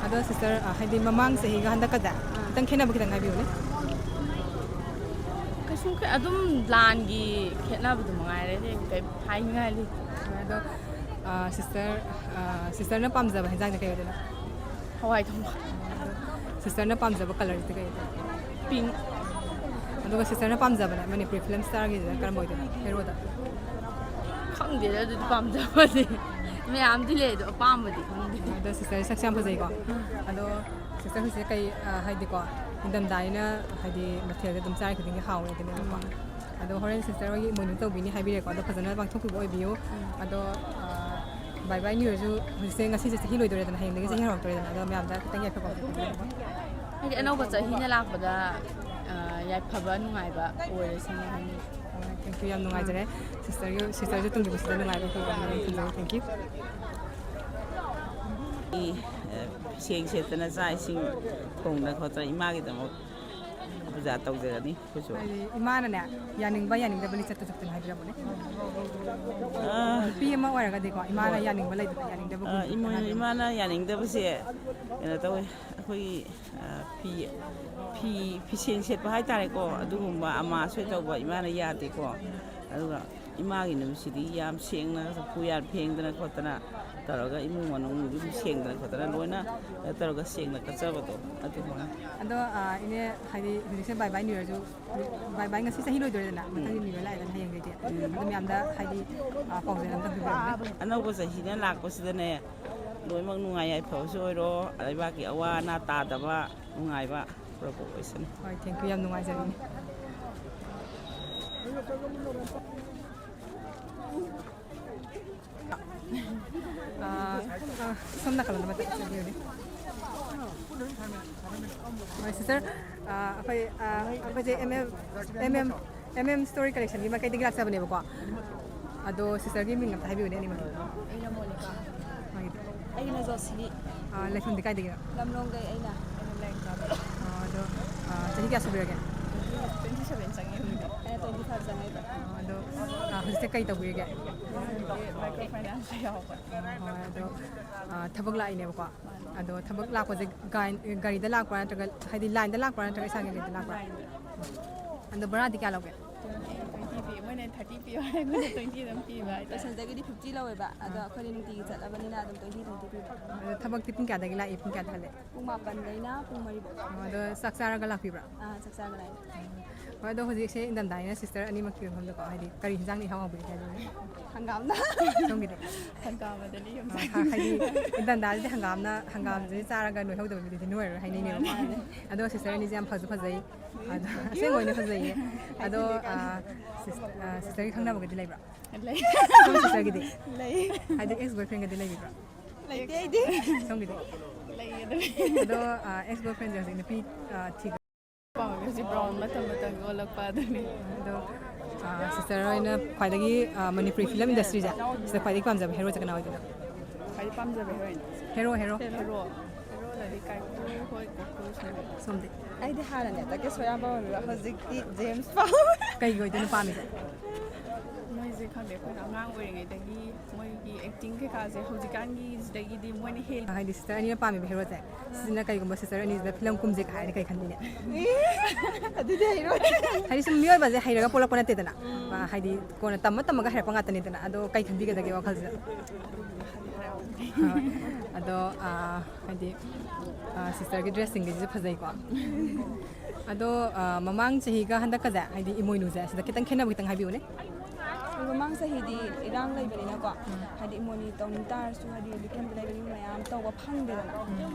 ꯑꯗꯣ ꯁꯤꯁꯇꯔ ꯍꯥꯏꯗꯤ ꯃꯃꯥꯡ ꯆꯍꯤꯒ ꯍꯟꯗꯛꯀꯁꯦ ꯈꯤꯇꯪ ꯈꯦꯠꯅꯕ ꯈꯤꯇꯪ ꯍꯥꯏꯕꯤꯌꯨꯅꯦ ꯀꯩꯁꯨꯝ ꯑꯗꯨꯝ ꯂꯥꯟꯒꯤ ꯈꯦꯠꯅꯕꯗꯨ ꯃꯉꯥꯏꯔꯦ ꯀꯩ ꯍꯥꯏꯅꯤꯡꯉꯥꯏ ꯂꯩꯇꯦ ꯑꯗꯣ ꯁꯤꯁꯇꯔꯅ ꯄꯥꯝꯖꯕ ꯍꯦꯟꯖꯥꯡꯁꯦ ꯀꯩ ꯑꯣꯏꯗꯣꯏꯅꯣ ꯍꯋꯥꯏ ꯊꯣꯡꯕ ꯁꯤꯁꯇꯔꯅ ꯄꯥꯝꯖꯕ ꯀꯂꯔꯁꯦ ꯀꯩ ꯑꯣꯏꯗꯣꯏꯅꯣ ꯄꯤꯡ ꯑꯗꯨꯒ ꯁꯤꯁꯇꯔꯅ ꯄꯥꯝꯖꯕꯅꯦ ꯃꯅꯤꯄꯨꯔꯤ ꯐꯤꯂꯝ ꯁ꯭ꯇꯥꯔꯒꯤꯁꯤꯅ ꯀꯔꯝꯕ ꯑꯣꯏꯗꯣꯏꯅꯣ ꯍꯦꯔꯣꯗ ꯈꯪꯗꯦꯗ ꯑꯗꯨꯗꯤ ꯄꯥꯝꯖꯕꯗꯤ ꯃꯌꯥꯝꯗꯤ ꯂꯩ ꯑꯗꯣ ꯑꯄꯥꯝꯕꯗꯤ ꯈꯪꯗꯦ ꯑꯗꯣ ꯁꯤꯁꯇꯔ ꯁꯛꯁꯨ ꯌꯥꯝ ꯐꯖꯩꯀꯣ ꯑꯗꯣ ꯁꯤꯁꯇር ꯍꯧꯖꯤꯛꯁꯦ ꯀꯩ ꯍꯥꯏꯗꯤꯀꯣ ꯏꯪꯊꯝꯊꯥꯅꯤꯅ ꯍꯥꯏꯗꯤ ꯃꯊꯦꯜꯁꯦ ꯑꯗꯨꯝ ꯆꯥꯔꯤ ꯈꯨꯗꯤꯡꯒꯤ ꯍꯥꯎꯋꯦ ꯑꯗꯨꯅꯦꯕꯀꯣ ꯑꯗꯣ ꯍꯣꯔꯦൻ ꯁꯤꯁꯇꯔ ꯍꯣꯏꯒꯤ ꯏꯃꯣꯏꯅꯨ ꯇꯧꯕꯤꯅꯤ ꯍꯥꯏꯕꯤꯔꯦꯀꯣ ꯑꯗꯣ ꯐꯖꯅ ꯄꯥꯡꯊꯣꯛꯄꯤꯕ ꯑꯣꯏꯕꯤꯌꯨ ꯑꯗꯣ ꯕꯥꯏ ꯕꯥꯏ ꯅꯤꯌꯨ ꯌꯔꯁꯨ ꯍꯧꯖꯤꯛꯁꯦ ꯉꯁꯤꯁꯦ ꯆꯍꯤ ꯂꯣꯏꯗꯣꯔꯦꯗꯅ ꯍꯌꯦꯡꯗꯒꯤ ꯆꯍꯤ ꯍꯧꯔꯛꯇꯣꯔꯦꯗꯅ ꯑꯗꯣ ꯃꯌꯥꯝꯗ ꯈꯤꯇꯪ ꯌꯥꯏꯐ ꯄꯥꯎꯖꯦꯜ ꯄꯤꯕꯤꯔꯝꯃꯨ ꯍꯥꯏꯗꯤ ꯑꯅꯧꯕ ꯆꯍꯤꯅ ꯂꯥꯛꯄꯗ ꯌꯥꯏꯐꯕ ꯅꯨꯡꯉꯥꯏꯕ ꯑꯣꯏꯔꯁꯤꯅ ꯍꯥꯏꯅꯤꯡꯉꯤ ꯊꯦꯡꯛ ꯌꯨ ꯌꯥꯝ ꯅꯨꯡꯉꯥꯏꯖꯔꯦ ꯁꯤꯁꯇꯔꯁꯨ ꯇꯨꯡꯒꯤꯕꯁꯤꯗ ꯅꯨꯡꯉꯥꯏꯕ ꯊꯝꯖꯔꯦ ꯊꯦꯡꯛ ꯌꯨ ꯁꯦꯡ ꯁꯦꯠꯇꯅ ꯆꯥꯛ ꯏꯁꯤꯡ ꯊꯣꯡꯗꯅ ꯈꯣꯠꯇꯅ ꯏꯃꯥꯒꯤꯗꯃꯛ ꯄꯨꯖꯥ ꯇꯧꯖꯒꯅꯤ ꯑꯩꯈꯣꯏꯁꯨ ꯍꯥꯏꯗꯤ ꯏꯃꯥꯅꯅꯦ ꯌꯥꯅꯤꯡꯕ ꯌꯥꯅꯤꯡꯗꯕ ꯂꯤꯆꯠꯇꯨ ꯈꯛꯇꯪ ꯍꯥꯏꯕꯤꯔꯝꯃꯨꯅꯦ ꯅꯨꯄꯤ ꯑꯃ ꯑꯣꯏꯔꯒꯗꯤꯀꯣ ꯏꯃꯥꯅ ꯌꯥꯅꯤꯡꯕ ꯂꯩꯗꯅ ꯌꯥꯅꯤꯡꯗꯕꯒꯨꯝꯕ ꯏꯃꯥꯅ ꯌꯥꯅꯤꯡꯗꯕꯁꯦ ꯀꯩꯅꯣ ꯇꯧꯋꯦ ꯑꯩꯈꯣꯏꯒꯤ ꯐꯤꯁꯦꯡ ꯁꯦꯠꯄ ꯍꯥꯏꯇꯥꯔꯦꯀꯣ ꯑꯗꯨꯒꯨꯝꯕ ꯑꯃꯥ ꯑꯁꯣꯏ ꯇꯧꯕ ꯏꯃꯥꯅ ꯌꯥꯗꯦꯀꯣ ꯑꯗꯨꯒ ꯏꯃꯥꯒꯤ ꯅꯨꯃꯤꯠꯁꯤꯗꯤ ꯌꯥꯝ ꯁꯦꯡꯅ ꯄꯨꯌꯥꯟ ꯐꯦꯡꯗꯅ ꯈꯣꯠꯇꯅ ꯇꯧꯔꯒ ꯏꯃꯨꯡ ꯃꯅꯨꯡ ꯌꯨꯝ ꯁꯦꯡꯗꯅ ꯈꯣꯠꯇꯅ ꯂꯣꯏꯅ ꯇꯧꯔꯒ ꯁꯦꯡꯅ ꯀꯠꯆꯕꯗꯣ ꯑꯗꯨꯃꯉꯥꯏ ꯑꯗꯣ ꯏꯅꯦ ꯍꯥꯏꯗꯤ ꯍꯧꯖꯤꯛꯁꯦ ꯕꯥꯏ ꯕꯥꯏ ꯅꯤꯌꯨ ꯌꯔꯁꯨ ꯕꯥꯏ ꯕꯥꯏ ꯉꯁꯤ ꯆꯍꯤ ꯂꯣꯏꯗꯣꯔꯦꯗꯅ ꯃꯊꯪꯒꯤ ꯅꯤꯌꯨ ꯌꯔ ꯂꯥꯛꯑꯦꯗꯅ ꯍꯌꯦꯡꯗꯩꯗꯤ ꯑꯗꯣ ꯃꯌꯥꯝꯗ ꯍꯥꯏꯗꯤ ꯄꯥꯎꯖꯦꯜ ꯑꯝꯇ ꯄꯤꯕꯤꯔꯝꯃꯨꯅꯦ ꯑꯅꯧꯕ ꯆꯍꯤꯅ ꯂꯥꯛꯄꯁꯤꯗꯅꯦ ꯂꯣꯏꯅꯃꯛ ꯅꯨꯡꯉꯥꯏ ꯌꯥꯏꯐꯕꯁꯨ ꯑꯣꯏꯔꯣ ꯂꯩꯕꯥꯛꯀꯤ ꯑꯋꯥ ꯑꯅꯥ ꯇꯥꯗꯕ ꯅꯨꯡꯉꯥꯏꯕ ꯄꯨꯔꯛꯄ ꯑꯣꯏꯁꯅꯨ ꯍꯣꯏ ꯊꯦꯡꯛ ꯌꯨ ꯌꯥꯝ ꯅꯨꯡꯉꯥꯏꯖꯔꯦ ꯁꯣꯝ ꯅꯥꯀꯜꯂꯣꯝꯗ ꯆꯠꯄꯤꯌꯨꯅꯦ sister story collection gi ma kai digi laksa bane ba ko ado sister gi ming am thai bi ne ni ma ꯑꯩꯅ ꯃꯣꯅꯤꯀꯥ ꯑꯩꯅ ꯖꯣꯁꯤꯅꯤ ꯂꯩꯐꯝꯗꯤ ꯀꯥꯏꯗꯒꯤ ꯂꯝꯂꯣꯡꯗꯩ ꯑꯩꯅ ꯂꯥꯏꯔꯤꯛ ꯀꯥꯕ ꯑꯗꯣ ꯆꯍꯤ ꯀꯌꯥ ꯁꯨꯕꯤꯔꯒꯦ 27 ꯆꯪꯉꯦ ꯑꯩꯅ 25 ꯆꯪꯉꯦꯕ ꯑꯗꯣ ꯍꯧꯖꯤꯛꯁꯦ ꯀꯩ ꯇꯧꯕꯤꯔꯤꯒꯦ ꯃꯥꯏꯀ꯭ꯔꯣ ꯐꯥꯏꯅꯥꯟꯁꯇ ꯌꯥꯎꯕ ꯍꯣꯏ ꯑꯗꯣ ꯊꯕꯛ ꯂꯥꯛꯏꯅꯦꯕꯀꯣ ꯑꯗꯣ ꯊꯕꯛ ꯂꯥꯛꯄꯁꯦ ꯒꯥꯔꯤꯗ ꯂꯥꯛꯄ꯭ꯔꯥ ꯅꯠꯇ꯭ꯔꯒ ꯍꯥꯏꯗꯤ ꯂꯥꯏꯟꯗ ꯂꯥꯛꯄ꯭ꯔꯥ ꯅꯠꯇ꯭ꯔꯒ ꯏꯁꯥꯒꯤ ꯒꯥꯔꯤꯗ ꯂꯥꯛꯄ꯭ꯔꯥ ꯑꯗꯣ ꯚꯔꯥꯗꯤ ꯀꯌా ꯂꯧꯒꯦ 20 ꯄꯤ ꯃꯣꯏꯅ 30 ꯄꯤꯌꯣ ꯑꯩꯈꯣꯏꯅ 20 ꯑꯗꯨꯝ ꯄꯤꯕ ꯍꯥꯏꯇꯥꯔꯦ ꯄꯦꯁꯦꯟꯖꯔꯒꯤꯗꯤ 50 ꯂꯧꯋꯦꯕ ꯑꯗꯣ ꯑꯩꯈꯣꯏꯗꯤ ꯅꯨꯡꯇꯤꯒꯤ ꯆꯠꯂꯕꯅꯤꯅ ꯑꯗꯨꯝ 20 ꯄꯤꯕ ꯑꯗꯣ ꯊꯕꯛꯇꯤ ꯄꯨꯡ ꯀꯌꯥꯗꯒꯤ ꯂꯥꯛꯏ ꯄꯨꯡ ꯀꯌꯥꯗ ꯍꯜꯂꯦ ꯄꯨꯡ 9ꯗꯩꯅ ꯄꯨꯡ 4ꯐꯥꯎ ꯑꯗꯣ ꯆꯥꯛ ꯆꯥꯔꯒ ꯂꯥꯛꯄꯤꯕ꯭ꯔꯥ ꯆꯥꯛ ꯆꯥꯔꯒ ꯂꯥꯛꯑꯦ ꯍꯣꯏ ꯑꯗꯣ ꯍꯧꯖꯤꯛꯁꯦ ꯏꯪꯊꯝꯊꯥꯅꯤꯅ ꯁꯤꯁꯇꯔ ꯑꯅꯤꯃꯛꯀꯤ ꯃꯐꯝꯗꯀꯣ ꯍꯥꯏꯗꯤ ꯀꯔꯤ ꯍꯤꯟꯖꯥꯡꯅ ꯏꯍꯥꯎ ꯍꯥꯎꯕꯤꯒꯦ ꯍꯥꯏꯗꯤ ꯍꯪꯒꯥꯝꯅ ꯁꯣꯝꯒꯤꯗꯤ ꯍꯪꯒꯥꯝꯗꯅꯤ ꯌꯨꯝ ꯍꯥꯏꯗꯤ ꯏꯪꯊꯝꯊꯥꯁꯤꯗꯤ ꯍꯪꯒꯥꯝꯁꯦ ꯆꯥꯔꯒ ꯅꯣꯏꯍꯧꯗꯕ ꯃꯤꯗꯨꯗꯤ ꯅꯣꯏꯔꯔꯣꯏ ꯍꯥꯏꯅꯩꯅꯦꯕꯀꯣ ꯑꯗꯣ ꯁꯤꯁꯇꯔ ꯑꯅꯤꯁꯦ ꯌꯥꯝ ꯐꯖꯩ ꯑꯗꯣ ꯑꯁꯦꯡꯕ ꯑꯣꯏꯅ ꯐꯖꯩꯌꯦ ꯑꯗꯣ ꯁꯤꯁꯇꯔꯒꯤ ꯈꯪꯅꯕꯒꯗꯤ ꯂꯩꯕ꯭ꯔꯥ ꯂꯩ ꯁꯣꯝ ꯁꯤꯁꯇꯔꯒꯤꯗꯤ ꯂꯩ ꯍꯥꯏꯗꯤ ꯑꯦꯛꯁ ꯕꯣꯏ ꯐ꯭ꯔꯦꯟꯒꯗꯤ ꯂꯩꯕꯤꯕ꯭ꯔꯥ ꯂꯩꯇꯦ ꯑꯩꯗꯤ ꯁꯣꯝꯒꯤꯗꯤ ꯂꯩꯒꯗꯕ ꯑꯗꯣ ꯑꯦꯛꯁ ꯕꯣꯏ ꯐ꯭ꯔꯦꯟꯁꯦ ꯍꯧꯖꯤꯛ ꯅꯨꯄꯤ ꯊꯤꯒ ꯄꯥꯝꯃꯒꯁꯤ ꯕ꯭ꯔꯥꯎꯟ ꯃꯇꯝ ꯑꯣꯜꯂꯛꯄ ꯑꯗꯨꯅꯤ ꯑꯗꯣ ꯁꯤꯁꯇꯔ ꯍꯣꯏꯅ ꯈ꯭ꯋꯥꯏꯗꯒꯤ ꯃꯅꯤꯄꯨꯔꯤ ꯐꯤꯂꯝ ꯏꯟꯗꯁꯇ꯭ꯔꯤꯁꯦ ꯁꯤꯗ ꯈ꯭ꯋꯥꯏꯗꯒꯤ ꯄꯥꯝꯖꯕ ꯍꯦꯔꯣꯁꯦ ꯀꯅꯥ ꯑꯣꯏꯗꯣꯏꯅꯣ ꯈ꯭ꯋꯥꯏꯗꯒꯤ ꯄꯥꯝꯖꯕ ꯍꯦꯔꯣꯏꯟ ꯍꯦꯔꯣꯗꯗꯤ ꯀꯥꯏꯀꯨ ꯍꯣꯏ ꯀꯣꯀ꯭ꯔꯣꯁ ꯁꯣꯝꯗꯤ ꯑꯩꯗꯤ ꯍꯥꯟꯅꯅꯦ ꯇꯀꯦꯁꯣꯔ ꯌꯥꯝ ꯄꯥꯝꯃꯦꯕ ꯍꯧꯖꯤꯛꯇꯤ ꯖꯦꯝꯁ ꯄꯥꯝꯃꯦ ꯀꯩꯒꯤ ꯑꯣꯏꯗꯣꯏꯅꯣ ꯄꯥꯝꯃꯤꯁꯦ ꯃꯣꯏꯁꯦ ꯈꯪꯗꯦ ꯑꯩꯈꯣꯏꯅ ꯑꯉꯥꯡ ꯑꯣꯏꯔꯤꯉꯩꯗꯒꯤ ꯃꯣꯏꯒꯤ ꯑꯦꯛꯇꯤꯡ ꯀꯩꯀꯥꯁꯦ ꯍꯧꯖꯤꯛꯀꯥꯟꯒꯤꯁꯤꯗꯒꯤꯗꯤ ꯃꯣꯏꯅ ꯍꯦꯜꯂꯤ ꯍꯥꯏꯗꯤ ꯁꯤꯁꯇꯔ ꯑꯅꯤꯅ ꯄꯥꯝꯃꯤꯕ ꯍꯦꯔꯣꯁꯦ ꯁꯤꯁꯤꯅ ꯀꯩꯒꯨꯝꯕ ꯁꯤꯁꯇꯔ ꯑꯅꯤꯁꯤꯗ ꯐꯤꯂꯝ ꯀꯨꯝꯁꯦ ꯍꯥꯏꯔꯗꯤ ꯀꯩ ꯈꯟꯕꯤꯅꯦ ꯑꯗꯨꯗꯤ ꯍꯩꯔꯣꯏ ꯍꯥꯏꯗꯤ ꯁꯨꯝ ꯃꯤꯑꯣꯏꯕꯁꯦ ꯍꯩꯔꯒ ꯄꯣꯛꯂꯛꯄ ꯅꯠꯇꯦꯗꯅ ꯍꯥꯏꯗꯤ ꯀꯣꯟꯅ ꯇꯝꯃꯒ ꯍꯩꯔꯛꯄ ꯉꯥꯛꯇꯅꯤꯗꯅ ꯑꯗꯣ ꯀꯩ ꯈꯟꯕꯤꯒꯗꯒꯦ ꯋꯥꯈꯜꯁꯤꯗ ꯑꯗꯣ ꯍꯥꯏꯗꯤ ꯁꯤꯁꯇꯔꯒꯤ ꯗ꯭ꯔꯦꯁꯁꯤꯡꯒꯤꯁꯤꯁꯨ ꯐꯖꯩꯀꯣ ꯑꯗꯣ ꯃꯃꯥꯡ ꯆꯍꯤꯒ ꯍꯟꯗꯛꯀꯁꯦ ꯍꯥꯏꯗꯤ ꯏꯃꯣꯏꯅꯨꯁꯦ ꯁꯤꯗ ꯈꯤꯇꯪ ꯈꯦꯠꯅꯕ ꯈꯤꯇꯪ ꯍꯥꯏꯕꯤꯌꯨꯅꯦ ꯃꯃꯥꯡ ꯆꯍꯤꯗꯤ ꯏꯔꯥꯡ ꯂꯩꯕꯅꯤꯅꯀꯣ ꯍꯥꯏꯗꯤ ꯏꯃꯣꯏꯅꯨ ꯇꯧꯅꯤꯡ ꯇꯥꯔꯁꯨ ꯍꯥꯏꯗꯤ ꯂꯩꯀꯦꯝꯗ ꯂꯩꯕ ꯃꯤ ꯃꯌꯥꯝ ꯇꯧꯕ ꯐꯪꯗꯦꯗꯅ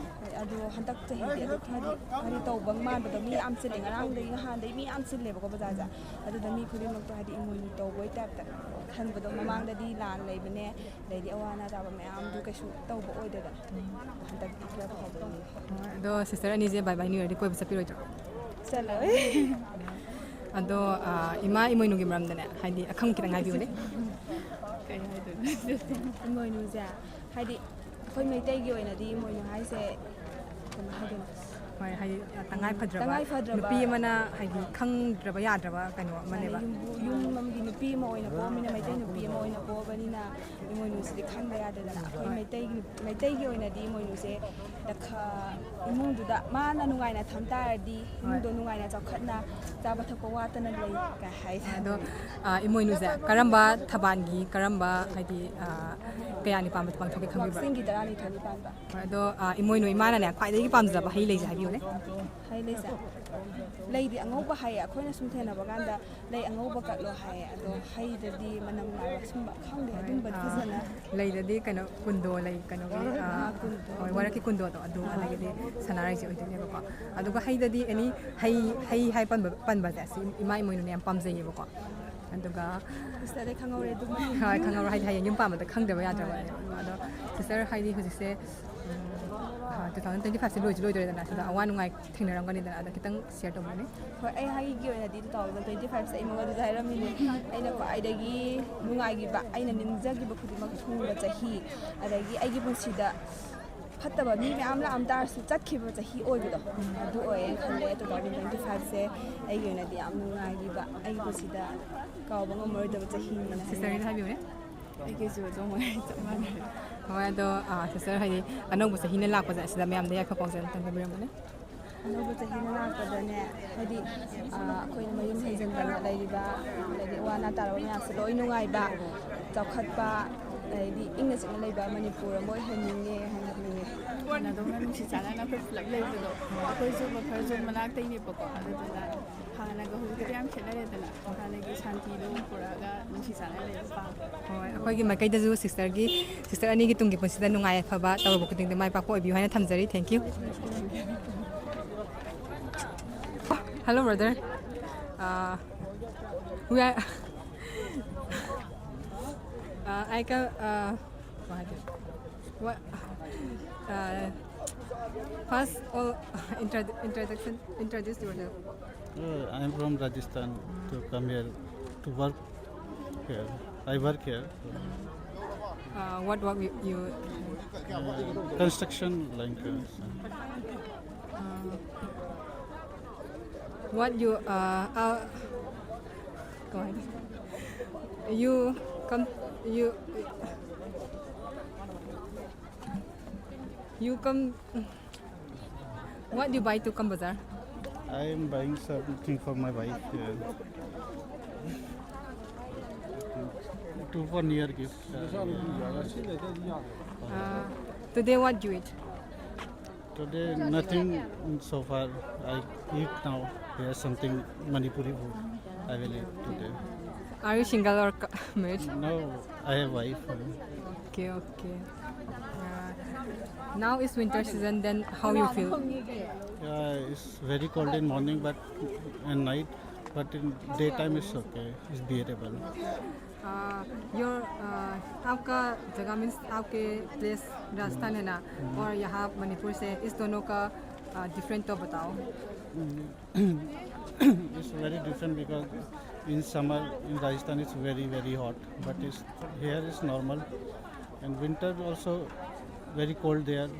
ꯑꯗꯣ ꯍꯟꯗꯛ ꯆꯍꯤꯗꯤ ꯑꯗꯨ ꯍꯥꯏꯗꯤ ꯇꯧꯕ ꯃꯥꯟꯕꯗꯣ ꯃꯤ ꯌꯥꯝ ꯆꯤꯜꯂꯦ ꯉꯔꯥꯡꯗꯒꯤ ꯅꯍꯥꯟꯗꯒꯤ ꯃꯤ ꯌꯥꯝ ꯆꯤꯜꯂꯦꯕꯀꯣ ꯕꯖꯥꯔꯁꯦ ꯑꯗꯨꯗ ꯃꯤ ꯈꯨꯗꯤꯡꯃꯛꯇꯣ ꯍꯥꯏꯗꯤ ꯏꯃꯣꯏꯅු ꯇꯧꯕꯒꯤ ꯇꯥꯏꯞꯇ ꯈꯟꯕꯗꯣ ꯃꯃꯥꯡꯗꯗꯤ ꯂꯥꯟ ꯂꯩꯕꯅꯦ ꯑꯗꯩꯗꯤ ꯑꯋꯥ ꯑꯅꯥ ꯇꯥꯕ ꯃꯌꯥꯝꯗꯨ ꯀꯩꯁꯨ ꯇꯧꯕ ꯑꯣꯏꯗꯦꯗꯅ ꯍꯟꯗꯛꯇꯤ ꯈꯔ ꯐꯕꯅꯤ ꯑꯗꯣ ꯁꯤꯁꯇꯔ ꯑꯅꯤꯁꯦ ꯕꯥꯏ ꯕꯥꯏ ꯅ꯭ꯌꯨ ꯏꯌꯔꯗꯤ ꯀꯣꯏꯕ ꯆꯠꯄꯤꯔꯣꯏꯗ꯭ꯔꯣ ꯆꯠꯂꯣꯏ ꯑꯗꯣ ꯏꯃꯥ ꯏꯃꯣꯏꯅꯨꯒꯤ ꯃꯔꯝꯗꯅꯦ ꯍꯥꯏꯗꯤ ꯑꯈꯪ ꯈꯤꯇꯪ ꯍꯥꯏꯕꯤꯌꯨꯅꯦ ꯀꯩ ꯍꯥꯏꯗꯣꯏꯅꯣ ꯏꯃꯣꯏꯅꯨꯁꯦ ꯍꯥꯏꯗꯤ ꯑꯩꯈꯣꯏ ꯃꯩꯇꯩꯒꯤ ꯑꯣꯏꯅꯗꯤ ꯏꯃꯣꯏꯅꯨ ꯍꯥꯏꯁꯦ ꯀꯃꯥꯏ ꯍꯥꯏꯗꯣꯏꯅꯣ ꯍꯣꯏ ꯍꯥꯏꯗꯤ ꯇꯉꯥꯏ ꯐꯗ꯭ꯔꯕ ꯅꯨꯄꯤ ꯑꯃꯅ ꯍꯥꯏꯗꯤ ꯈꯪꯗ꯭ꯔꯕ ꯌꯥꯗ꯭ꯔꯕ ꯀꯩꯅꯣ ꯑꯃꯅꯦꯕ ꯌꯨꯝ ꯑꯃꯒꯤ ꯅꯨꯄꯤ ꯑꯃ ꯑꯣꯏꯅ ꯄꯣꯛꯑꯃꯤꯅ ꯃꯩꯇꯩ ꯅꯨꯄꯤ ꯑꯃ ꯑꯣꯏꯅ ꯄꯣꯛꯑꯕꯅꯤꯅ ꯏꯃꯣꯏꯅꯨꯁꯤꯗꯤ ꯈꯪꯗ ꯌꯥꯗꯦꯗꯅ ꯑꯩꯈꯣꯏ ꯃꯩꯇꯩꯒꯤ ꯑꯣꯏꯅꯗꯤ ꯏꯃꯣꯏꯅꯨꯁꯦ ꯏꯃꯨꯡꯗꯨꯗ ꯃꯥꯅ ꯅꯨꯡꯉꯥꯏꯅ ꯊꯝ ꯇꯥꯔꯗꯤ ꯏꯃꯨꯡꯗꯣ ꯅꯨꯡꯉꯥꯏꯅ ꯆꯥꯎꯈꯠꯅ ꯆꯥꯕ ꯊꯛꯄ ꯋꯥꯠꯇꯅ ꯂꯩ ꯀꯥꯏ ꯍꯥꯏꯁꯦ ꯑꯗꯣ ꯏꯃꯣꯏꯅꯨꯁꯦ ꯀꯔꯝꯕ ꯊꯕꯥꯜꯒꯤ ꯀꯔꯝꯕ ꯍꯥꯏꯗꯤ ꯀꯌꯥꯅꯤ ꯄꯥꯟꯕꯗ ꯄꯥꯡꯊꯣꯛꯀꯦ ꯈꯪꯕꯤꯕ꯭ꯔꯥ ꯋꯥꯛꯆꯤꯡꯒꯤ 12ꯅꯤ ꯄꯥꯟꯕ ꯍꯣꯏ ꯑꯗꯣ ꯏꯃꯣꯏꯅꯨ ꯏꯃꯥꯅꯅꯦ ꯈ꯭ꯋꯥꯏꯗꯒꯤ ꯄꯥꯝꯖꯕ ꯍꯩ ꯂꯩꯁꯦ ꯍꯥꯏꯕꯤꯌꯨꯅꯦ ꯍꯩ ꯂꯩꯁꯦ ꯂꯩꯗꯤ ꯑꯉꯧꯕ ꯍꯥꯏꯌꯦ ꯑꯩꯈꯣꯏꯅ ꯁꯨꯝ ꯊꯦꯡꯅꯕ ꯀꯥꯟꯗ ꯂꯩ ꯑꯉꯧꯕ ꯀꯠꯂꯣ ꯍꯥꯏꯌꯦ ꯑꯗꯣ ꯍꯩꯗꯗꯤ ꯃꯅꯝ ꯅꯥꯏꯕ ꯁꯨꯝꯕ ꯈꯪꯗꯦ ꯑꯗꯨꯝꯕꯗꯤ ꯐꯖꯅ ꯂꯩꯗꯗꯤ ꯀꯩꯅꯣ ꯀꯨꯟꯗꯣ ꯂꯩ ꯀꯩꯅꯣꯒꯤ ꯍꯣꯏ ꯋꯥꯔꯛꯀꯤ ꯀꯨꯟꯗꯣꯗꯣ ꯑꯗꯨ ꯑꯗꯒꯤꯗꯤ ꯁꯅꯥꯔꯩꯁꯦ ꯑꯣꯏꯗꯣꯏꯅꯦꯕꯀꯣ ꯑꯗꯨꯒ ꯍꯩꯗꯗꯤ ꯑꯦꯅꯤ ꯍꯩ ꯍꯥꯏ ꯄꯟꯕꯁꯦ ꯁꯤ ꯏꯃꯥ ꯏꯃꯣꯏꯅꯨꯅ ꯌꯥꯝ ꯄꯥꯝꯖꯩꯌꯦꯕꯀꯣ ꯑꯗꯨꯒ ꯁꯤꯁꯇꯔꯗꯩ ꯈꯪꯍꯧꯔꯦ ꯑꯗꯨꯃ ꯍꯣꯏ ꯈꯪꯍꯧꯔꯣ ꯍꯥꯏꯗꯤ ꯍꯌꯦꯡ ꯌꯨꯝ ꯄꯥꯟꯕꯗ ꯈꯪꯗꯕ ꯌꯥꯗ꯭ꯔꯕꯅꯦꯕ ꯑꯗꯣ ꯁꯤꯁꯇꯔ ꯍꯥꯏꯗꯤ ꯍꯧꯖꯤꯛꯁꯦ 2025ꯁꯦ ꯂꯣꯏꯗꯣꯏꯗꯅ ꯁꯤꯗ ꯑꯋꯥ ꯅꯨꯡꯉꯥꯏ ꯊꯦꯡꯅꯔꯝꯒꯅꯤꯗꯅ ꯑꯗ ꯈꯤꯇꯪ ꯁꯤꯌꯔ ꯇꯧꯕꯤꯌꯨꯅꯦ ꯍꯣꯏ ꯑꯩꯒꯤ ꯑꯣꯏꯅꯗꯤ 2025ꯁꯦ ꯑꯩ ꯃꯉꯣꯟꯗꯁꯨ ꯍꯥꯏꯔꯝꯃꯤꯅꯦ ꯑꯩꯅ ꯈ꯭ꯋꯥꯏꯗꯒꯤ ꯅꯨꯡꯉꯥꯏꯈꯤꯕ ꯑꯩꯅ ꯅꯤꯡꯖꯈꯤꯕ ꯈꯨꯗꯤꯡꯃꯛ ꯊꯨꯡꯕ ꯆꯍꯤ ꯑꯗꯒꯤ ꯑꯩꯒꯤ ꯄꯨꯟꯁꯤꯗ ꯐꯠꯇꯕ ꯃꯤ ꯃꯌꯥꯝ ꯂꯥꯛꯑꯝ ꯇꯥꯔꯁꯨ ꯆꯠꯈꯤꯕ ꯆꯍꯤ ꯑꯣꯏꯕꯗꯣ ꯑꯗꯨ ꯑꯣꯏꯌꯦꯅ ꯈꯜꯂꯦ 2025ꯁꯦ ꯑꯩꯒꯤ ꯑꯣꯏꯅꯗꯤ ꯌꯥꯝ ꯅꯨꯡꯉꯥꯏꯈꯤꯕ ꯑꯩꯒꯤ ꯄꯨꯟꯁꯤꯗ ꯀꯥꯎꯕ ꯉꯝꯃꯔꯣꯏꯗꯕ ꯆꯍꯤꯅꯦꯅ ꯁꯤꯁꯇꯔꯒꯤꯗ ꯍꯥꯏꯕꯤꯌꯨꯅꯦ ꯑꯩꯒꯤꯁꯨ ꯑꯗꯨꯝ ꯆꯞ ꯃꯥꯟꯅꯔꯦ ꯍꯣꯏ ꯑꯗꯣ ꯁꯤꯁꯇꯔ ꯍꯥꯏꯗꯤ ꯑꯅꯧꯕ ꯆꯍꯤꯅ ꯂꯥꯛꯄꯁꯦ ꯑꯁꯤꯗ ꯃꯌꯥꯝꯗ ꯌꯥꯏꯐ ꯄꯥꯎꯖꯦꯜ ꯑꯝꯇꯪ ꯄꯤꯕꯤꯔꯝꯃꯨꯅꯦ ꯑꯅꯧꯕ ꯆꯍꯤꯅ ꯂꯥꯛꯄꯗꯅꯦ ꯍꯥꯏꯗꯤ ꯑꯩꯈꯣꯏꯅ ꯃꯌꯨꯝ ꯍꯟꯖꯤꯟꯗꯅ ꯂꯩꯔꯤꯕ ꯑꯗꯩꯗꯤ ꯑꯋꯥ ꯑꯅꯥ ꯇꯥꯔꯕ ꯃꯌꯥꯝꯁꯦ ꯂꯣꯏ ꯅꯨꯡꯉꯥꯏꯕ ꯆꯥꯎꯈꯠꯄ ꯑꯗꯩꯗꯤ ꯏꯪꯅ ꯆꯤꯛꯅ ꯂꯩꯕ ꯃꯅꯤꯄꯨꯔ ꯑꯃ ꯑꯣꯏꯍꯟꯅꯤꯡꯉꯦ ꯍꯥꯏꯅ ꯍꯥꯏꯅꯤꯡꯉꯦ ꯍꯥꯟꯅꯗꯧꯅ ꯅꯨꯡꯁꯤ ꯆꯥꯟꯅꯅ ꯑꯩꯈꯣꯏ ꯄꯨꯂꯞ ꯂꯩꯕꯗꯣ ꯑꯩꯈꯣꯏꯁꯨ ꯕꯐꯔ ꯖꯣꯟ ꯃꯅꯥꯛꯇꯩꯅꯦꯕꯀꯣ ꯑꯗꯨꯗꯨꯅ ꯍꯥꯟꯅꯒ ꯍꯧꯖꯤꯛꯀꯗꯤ ꯌꯥꯝ ꯈꯦꯠꯅꯔꯦꯗꯅ ꯍꯥꯟꯅꯒꯤ ꯁꯥꯟꯇꯤꯗꯣ ꯄꯨꯔꯛꯑꯒ ꯅꯨꯡꯁꯤ ꯆꯥꯟꯅꯅ ꯂꯩꯕ ꯄꯥꯝꯃꯦ ꯍꯣꯏ ꯑꯩꯈꯣꯏꯒꯤ ꯃꯥꯏꯀꯩꯗꯁꯨ ꯁꯤꯁꯇꯔ ꯑꯅꯤꯒꯤ ꯇꯨꯡꯒꯤ ꯄꯨꯟꯁꯤꯗ ꯅꯨꯡꯉꯥꯏ ꯌꯥꯏꯐꯕ ꯇꯧꯔꯨꯕ ꯈꯨꯗꯤꯡꯗ ꯃꯥꯏ ꯄꯥꯛꯄ ꯑꯣꯏꯕꯤꯌꯨ ꯍꯥꯏꯅ ꯊꯝꯖꯔꯤ thank you Hello, brother. We are. I can. What? First, all introduce yourself. I am from Rajasthan to come here to work here. I work here. What work you Construction like what you go ahead. You come you come what you buy to come bazaar? I am buying something for my wife here. To for near gift. Today what you eat? Today nothing so far. I eat now. Here something Manipuri food. I will eat today. Are you single or married? No, I have wife. Okay. Now is winter season. Then how you feel? Yeah, it's very cold in morning, but and night. But in daytime it's okay. It's bearable. Your आपका जगह means आपके place Rajasthan है ना और यहाँ मणिपुर से इस दोनों का डिफरेंट तो बताओ. It's very different because in summer in Rajasthan it's very hot, but here is normal, and winter also very cold there,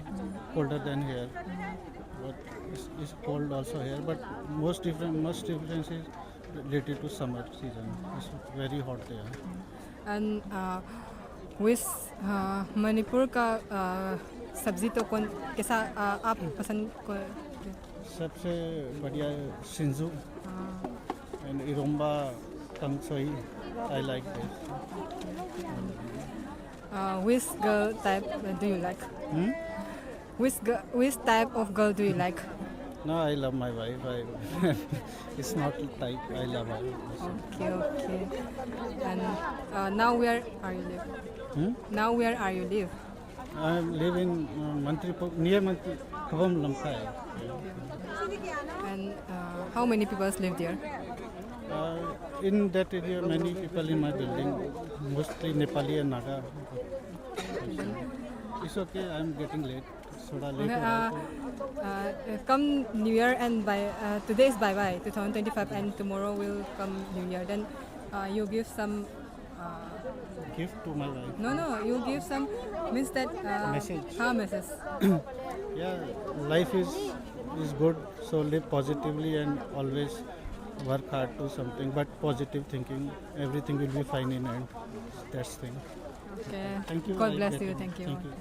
colder than here. But it's cold also here, but most difference is related to summer season. It's very hot there. And with Manipur का सब्जी तो कौन कैसा आप पसंद को सबसे बढ़िया सिंजू and iromba kangsoi. I like this. which girl type do you like? Which type of girl do you like? No, I love my wife. It's not type. I love her. Okay. And now where are you live? Now where are you live? I live in near Mantri Khavam Lampai. And how many people live there? In that area, many people in my building, mostly Nepali and Naga. It's okay. I'm getting late. Soda late. Come New Year and today is bye 2025 and tomorrow will come New Year. Then you give some Gift to my wife. No, you give some means that Message. Message. Yeah, life is good. So live positively and always work hard to something. But positive thinking, everything will be fine in end. That's thing. Okay. Thank you. God I bless get you. it. Thank you. Thank you.